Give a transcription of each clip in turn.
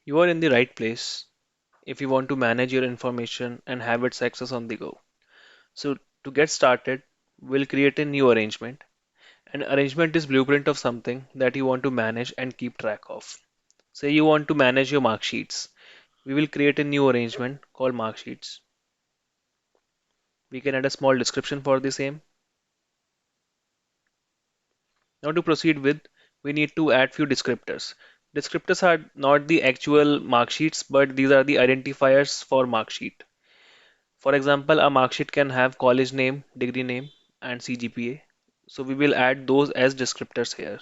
You are in the right place if you want to manage your information and have its access on the go. So to get started, we'll create a new arrangement. An arrangement is blueprint of something that you want to manage and keep track of. Say you want to manage your mark sheets. We will create a new arrangement called mark sheets. We can add a small description for the same. Now to proceed with, we need to add few descriptors. Descriptors are not the actual mark sheets, but these are the identifiers for mark sheet. For example, a mark sheet can have college name, degree name, and CGPA. So we will add those as descriptors here.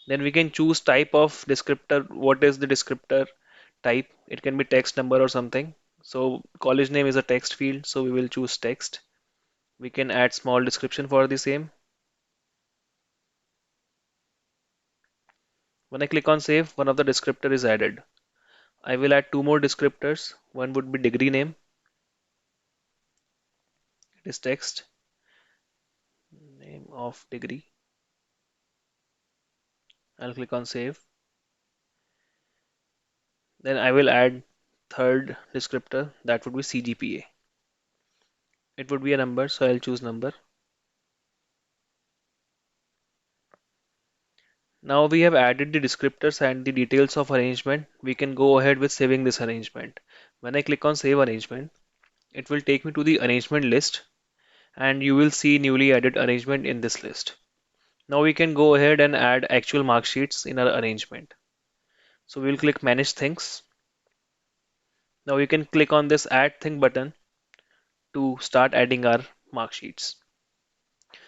Then we can choose type of descriptor. What is the descriptor type? It can be text, number, or something. So college name is a text field, so we will choose text. We can add small description for the same. When I click on save, one of the descriptor is added. I will add two more descriptors. One would be degree name. It is text, name of degree. I'll click on save. Then I will add third descriptor that would be CGPA. It would be a number, so I'll choose number. Now we have added the descriptors and the details of arrangement. We can go ahead with saving this arrangement. When I click on save arrangement, it will take me to the arrangement list and you will see newly added arrangement in this list. Now we can go ahead and add actual mark sheets in our arrangement. So we'll click manage things. Now you can click on this add thing button to start adding our mark sheets.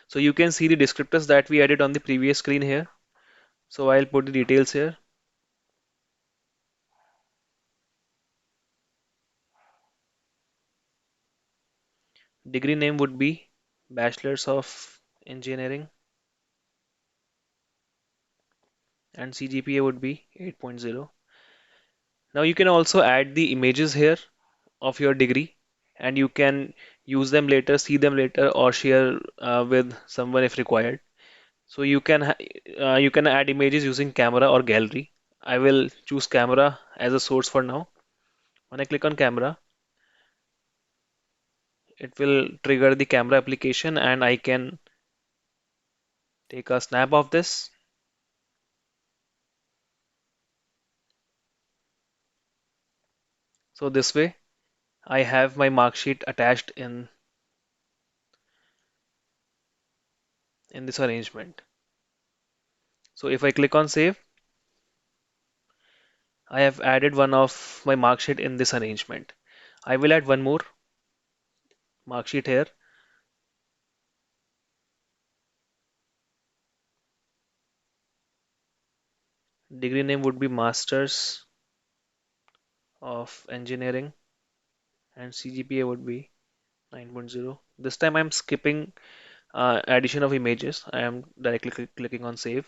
So you can see the descriptors that we added on the previous screen here. So I'll put the details here. Degree name would be Bachelor's of Engineering and CGPA would be 8.0. Now you can also add the images here of your degree and you can use them later, see them later or share with someone if required. So you can add images using camera or gallery. I will choose camera as a source for now. When I click on camera, it will trigger the camera application and I can take a snap of this. So this way I have my mark sheet attached in this arrangement. So if I click on save, I have added one of my mark sheet in this arrangement. I will add one more mark sheet here. Degree name would be Masters of Engineering and CGPA would be 9.0. This time I'm skipping addition of images. I am directly clicking on save.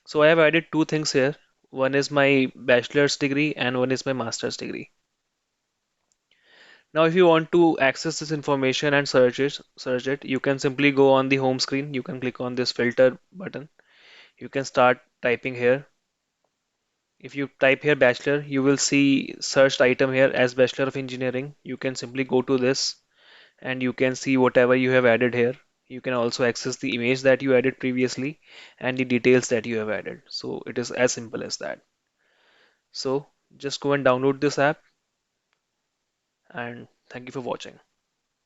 So I have added two things here. One is my bachelor's degree and one is my master's degree. Now, if you want to access this information and search it, you can simply go on the home screen. You can click on this filter button. You can start typing here. If you type here bachelor, you will see searched item here as Bachelor of Engineering. You can simply go to this and you can see whatever you have added here. You can also access the image that you added previously and the details that you have added. So it is as simple as that. So just go and download this app and thank you for watching.